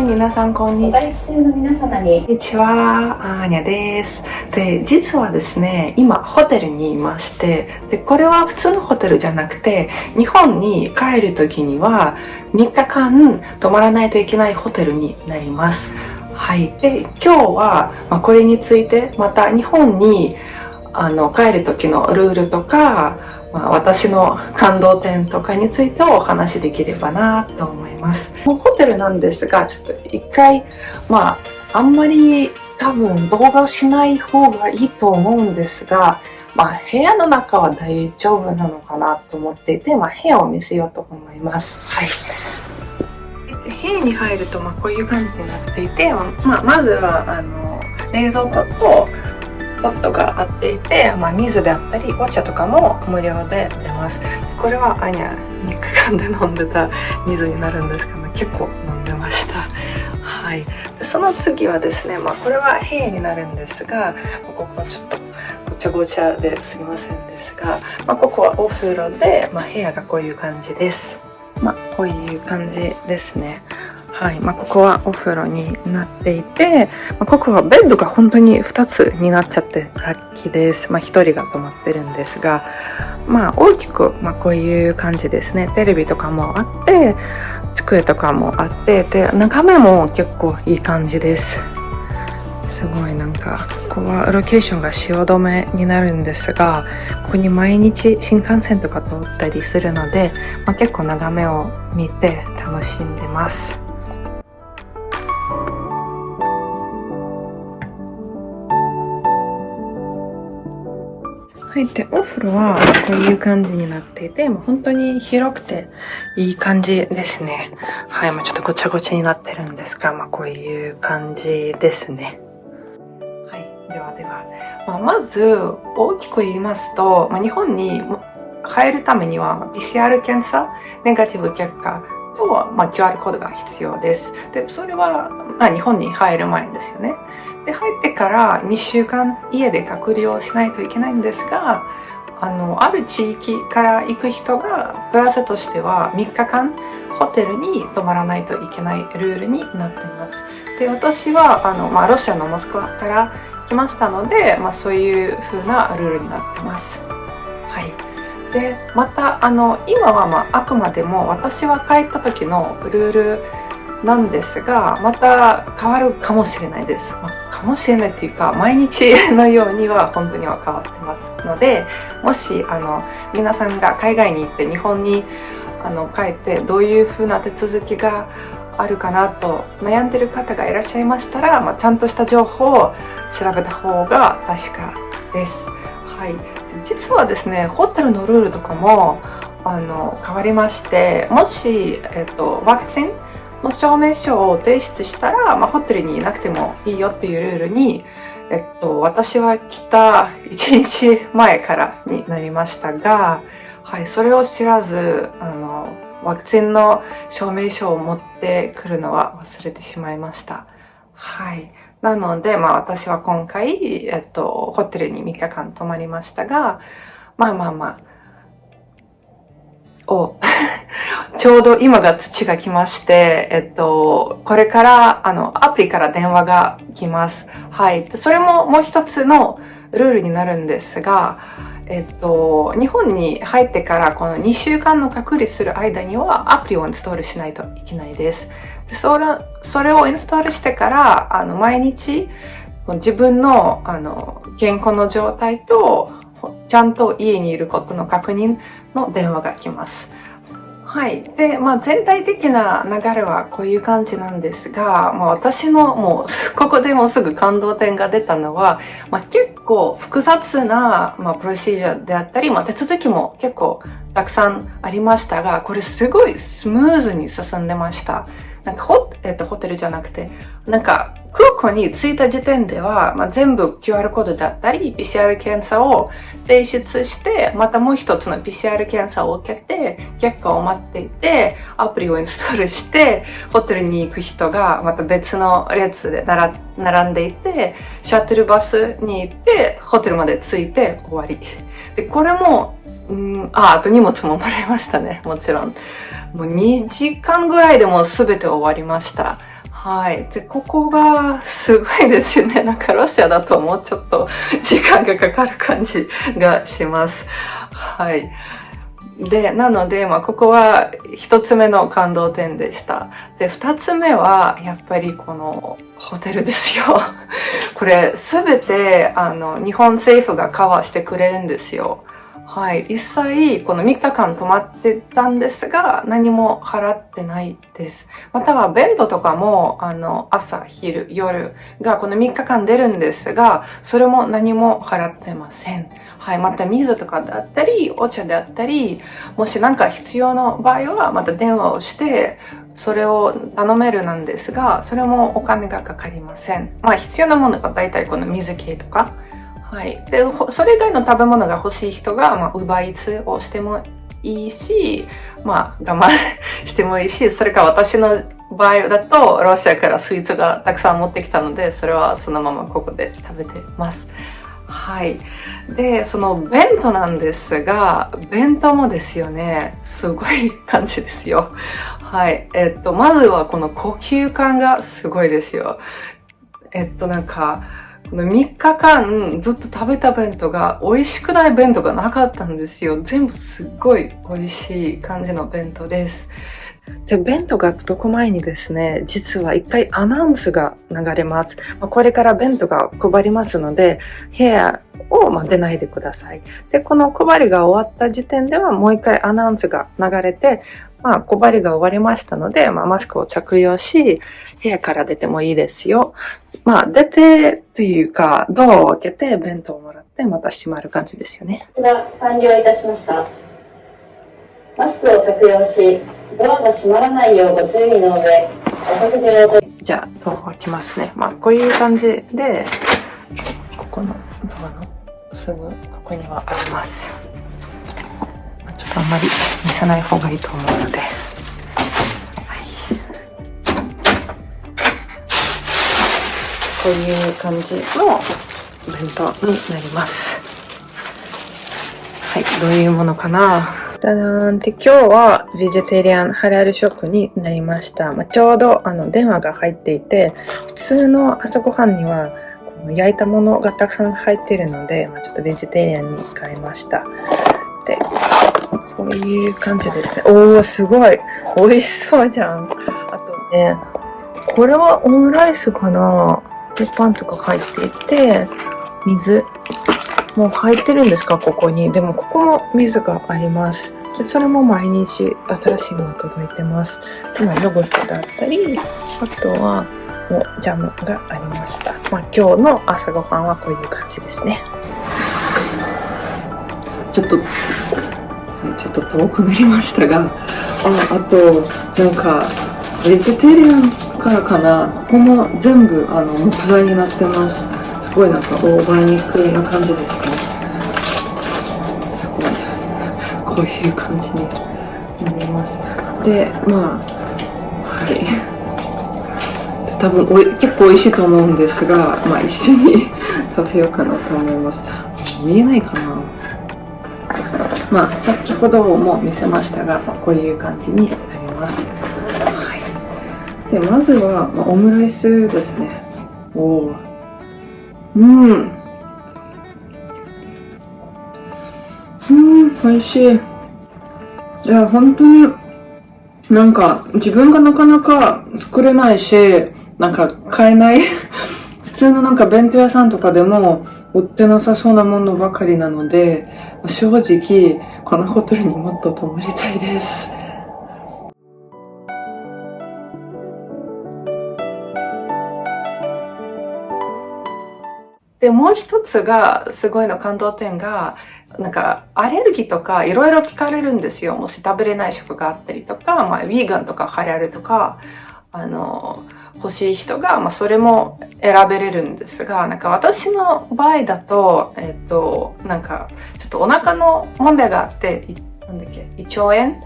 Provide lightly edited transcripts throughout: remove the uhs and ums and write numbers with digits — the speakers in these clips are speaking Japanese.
皆さんこんにちは。中の皆様にこんにちは、アーニャです。で、実はですね、今ホテルにいまして、で、これは普通のホテルじゃなくて、日本に帰るときには3日間泊まらないといけないホテルになります。はい。で、今日は、これについて、また日本に帰る時のルールとか、私の感動点とかについてお話しできればなと思います。ホテルなんですが、ちょっと一回、あんまり多分動画をしない方がいいと思うんですが、部屋の中は大丈夫なのかなと思っていて、部屋を見せようと思います。はい。部屋に入ると、こういう感じになっていて、まずは冷蔵庫とポットがあっていて、水であったりお茶とかも無料で出ます。これはアニャ3日間で飲んでた水になるんですが、結構飲んでました。はい。その次はですね、これは部屋になるんですが、ここちょっとごちゃごちゃですいませんですが、ここはお風呂で、部屋がこういう感じです。こういう感じですね。はい。ここはお風呂になっていて、ここはベッドが本当に2つになっちゃってラッキーです。1人が泊まってるんですが、大きく、こういう感じですね。テレビとかもあって、机とかもあって、で、眺めも結構いい感じです。すごいここはロケーションが汐留になるんですが、ここに毎日新幹線とか通ったりするので、結構眺めを見て楽しんでます。はい。で、お風呂はこういう感じになっていて、本当に広くていい感じですね。はい。ちょっとごちゃごちゃになってるんですが、こういう感じですね。はい。では、まず大きく言いますと、日本に入るためには PCR 検査、ネガティブ結果と、QR コードが必要です。で、それは、日本に入る前ですよね。で、入ってから2週間家で隔離をしないといけないんですが、ある地域から行く人がプラスとしては3日間ホテルに泊まらないといけないルールになっています。で、私はロシアのモスクワから来ましたので、そういう風なルールになってます。はい。で、また今はあくまでも私は帰った時のルールなんですが、また変わるかもしれないです。かもしれないっていうか、毎日のようには本当には変わってますので、もし皆さんが海外に行って日本に帰ってどういう風な手続きがあるかなと悩んでる方がいらっしゃいましたら、ちゃんとした情報を調べた方が確かです。はい。実はですね、ホテルのルールとかも変わりまして、もし、ワクチンの証明書を提出したら、ホテルにいなくてもいいよっていうルールに、私は来た1日前からになりましたが、はい、それを知らず、ワクチンの証明書を持ってくるのは忘れてしまいました。はい。なので、私は今回、ホテルに3日間泊まりましたが、ちょうど今が土が来まして、これからアプリから電話が来ます。はい。それももう一つのルールになるんですが、日本に入ってからこの2週間の隔離する間にはアプリをインストールしないといけないです。それをインストールしてから毎日自分の健康の状態とちゃんと家にいることの確認の電話が来ます。はい。で、全体的な流れはこういう感じなんですが、私のここでもすぐ感動点が出たのは、結構複雑な、プロシージャーであったり、手続きも結構たくさんありましたが、これすごいスムーズに進んでました。ホテルじゃなくて、空港に着いた時点では、全部 QR コードだったり、PCR 検査を提出して、またもう一つの PCR 検査を受けて、結果を待っていて、アプリをインストールして、ホテルに行く人がまた別の列で並んでいて、シャトルバスに行って、ホテルまで着いて終わり。で、これも、あと荷物ももらいましたね、もちろん。もう2時間ぐらいでもう全て終わりました。はい。で、ここがすごいですよね。なんかロシアだともうちょっと時間がかかる感じがします。はい。で、なので、ここは一つ目の感動点でした。で、二つ目は、やっぱりこのホテルですよ。これ、すべて、日本政府がカバーしてくれるんですよ。はい。一切、この3日間泊まってたんですが、何も払ってないです。または、ベントとかも、朝、昼、夜がこの3日間出るんですが、それも何も払ってません。はい。また、水とかだったり、お茶であったり、もし何か必要な場合は、また電話をして、それを頼めるなんですが、それもお金がかかりません。必要なものが大体この水系とか、はい。で、それ以外の食べ物が欲しい人が、ウーバーイーツをしてもいいし、我慢してもいいし、それか私の場合だと、ロシアからスイーツがたくさん持ってきたので、それはそのままここで食べてます。はい。で、その弁当なんですが、弁当もですよね、すごい感じですよ。はい。まずはこの高級感がすごいですよ。この3日間ずっと食べた弁当が美味しくない弁当がなかったんですよ。全部すっごい美味しい感じの弁当です。で、弁当が届く前にですね、実は一回アナウンスが流れます。これから弁当が配りますので、部屋を出ないでください。で、この配りが終わった時点ではもう一回アナウンスが流れて、配りが終わりましたので、マスクを着用し、部屋から出てもいいですよ。出てというか、ドアを開けて弁当をもらってまた閉まる感じですよね。完了いたしました。マスクを着用し、ドアが閉まらないようご注意の上、お食事をじゃあ、ドアを開けますね。こういう感じで、ここのドアのすぐここにはあります。ちょっとあんまり見せない方がいいと思うので。こういう感じの弁当になります。はい、どういうものかな。ダダーンって今日はベジタリアンハラル食になりました。ちょうど電話が入っていて、普通の朝ごはんにはこの焼いたものがたくさん入っているので、ちょっとベジタリアンに変えました。で、こういう感じですね。おー、すごい美味しそうじゃん。あとね、これはオムライスかな。で、パンとか入っていて、水もう入ってるんですか、ここに。でもここも水があります。で、それも毎日新しいのが届いてます。ヨーグルトだったり、あとはもうジャムがありました。今日の朝ごはんはこういう感じですね。ちょっと遠くなりましたが、あと、ベジタリアンからかな、ここも全部木材になってます。すごいオーガニックな感じですね。すごい。こういう感じになります。で、はい。多分結構美味しいと思うんですが、一緒に食べようかなと思います。見えないかな。先ほども見せましたが、こういう感じになります。はい。で、まずは、オムライスですね。美味しい。いや、本当に、自分がなかなか作れないし、買えない。普通の弁当屋さんとかでも売ってなさそうなものばかりなので、正直、このホテルにもっと泊まりたいです。で、もう一つが、すごいの感動点が、アレルギーとかいろいろ聞かれるんですよ。もし食べれない食があったりとか、ヴィーガンとかハラルとか、欲しい人が、それも選べれるんですが、私の場合だと、ちょっとお腹の問題があって、胃腸炎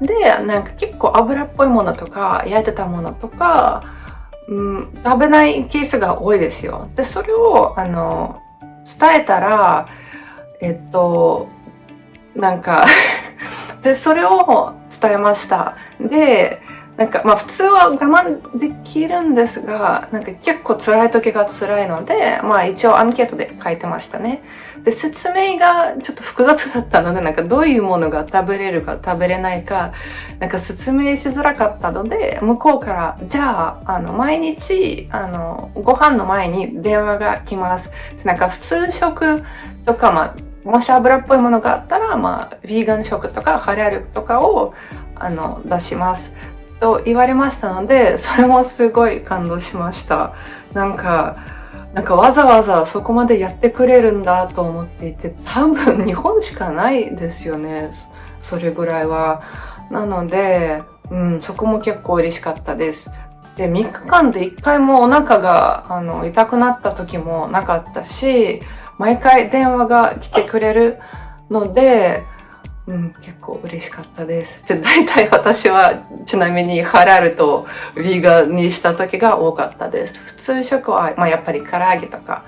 で、結構油っぽいものとか、焼いてたものとか、食べないケースが多いですよ。で、それを、伝えたら、で、それを伝えました。で、なんかまあ普通は我慢できるんですが、なんか結構辛い時が辛いので、まあ一応アンケートで書いてましたね。で、説明がちょっと複雑だったので、なんかどういうものが食べれるか食べれないか、なんか説明しづらかったので、向こうから、じゃあ、毎日、ご飯の前に電話が来ます。なんか普通食とか、まあ、もし油っぽいものがあったら、まあ、ヴィーガン食とかハラルとかを、出します。と言われましたので、それもすごい感動しました。なんかわざわざそこまでやってくれるんだと思っていて、多分日本しかないですよね。それぐらいは。なので、そこも結構嬉しかったです。で、3日間で1回もお腹が、痛くなった時もなかったし、毎回電話が来てくれるので、結構嬉しかったです。で、大体私はちなみにハラルとヴィーガンにした時が多かったです。普通食は、まあ、やっぱり唐揚げとか、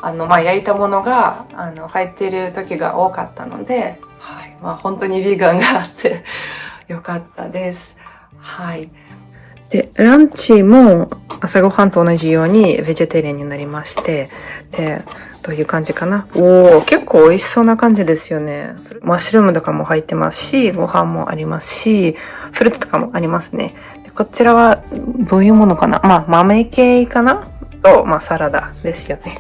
まあ、焼いたものが、入っている時が多かったので、はい。まあ、本当にヴィーガンがあってよかったです。はい。で、ランチも朝ごはんと同じようにベジタリアンになりまして、で、どういう感じかな。結構美味しそうな感じですよね。マッシュルームとかも入ってますし、ご飯もありますし、フルーツとかもありますね。でこちらはどういうものかな。まあ、豆系かなと、まあ、サラダですよね。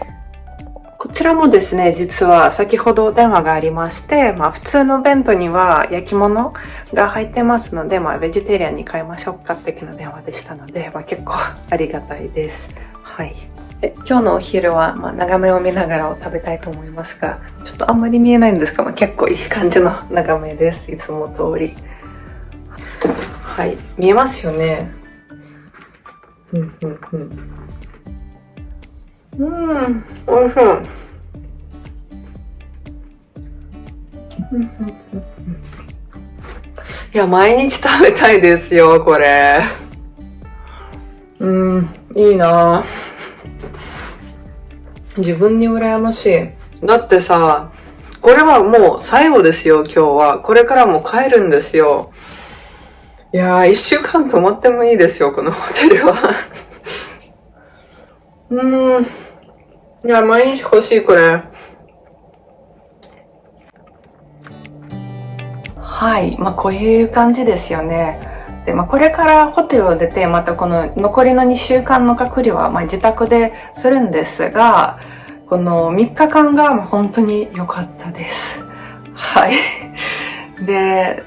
こちらもですね、実は先ほど電話がありまして、まあ普通の弁当には焼き物が入ってますので、まあベジタリアンに変えましょうか的な電話でしたので、まあ結構ありがたいです。はい。で今日のお昼は、まあ眺めを見ながらを食べたいと思いますが、ちょっとあんまり見えないんですが、まあ結構いい感じの眺めです。いつも通り。はい。見えますよね。美味しい。いや、毎日食べたいですよ、これ。いいな自分に羨ましい。だってさ、これはもう最後ですよ、今日は。これからも帰るんですよ。いやー、1週間泊まってもいいですよ、このホテルは。いや、毎日欲しい、これ。はい。まあ、こういう感じですよね。で、まあ、これからホテルを出て、またこの残りの2週間の隔離は、まあ、自宅でするんですが、この3日間が本当に良かったです。はい。で、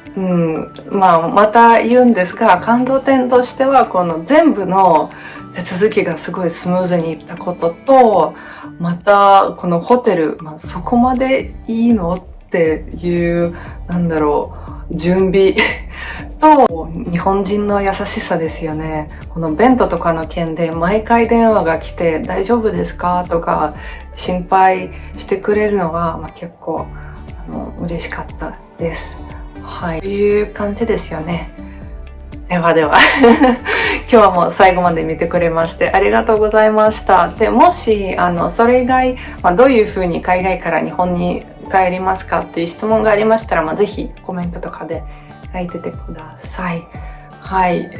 まあ、また言うんですが、感動点としては、この全部の手続きがすごいスムーズにいったことと、また、このホテル、まあ、そこまでいいのっていう、準備と、日本人の優しさですよね。このベントとかの件で毎回電話が来て、大丈夫ですかとか、心配してくれるのは、まあ、結構、嬉しかったです。はい。という感じですよね。ではでは今日も最後まで見てくれましてありがとうございました。で、もし、それ以外、まあ、どういうふうに海外から日本に帰りますかっていう質問がありましたら、まあ、ぜひコメントとかで書いててください。はい。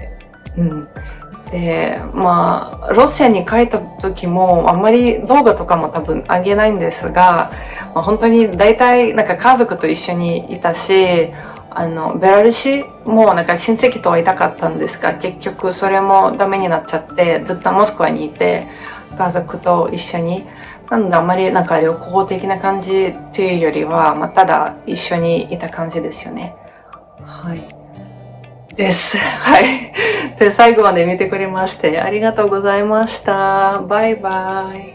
で、まあ、ロシアに帰った時も、あんまり動画とかも多分上げないんですが、まあ、本当に大体なんか家族と一緒にいたし、ベラルーシもなんか親戚と会いたかったんですが、結局それもダメになっちゃって、ずっとモスクワにいて、家族と一緒に、なのであんまりなんか旅行的な感じっていうよりは、まあ、ただ一緒にいた感じですよね。はい。です。はい。で、最後まで見てくれましてありがとうございました。バイバイ。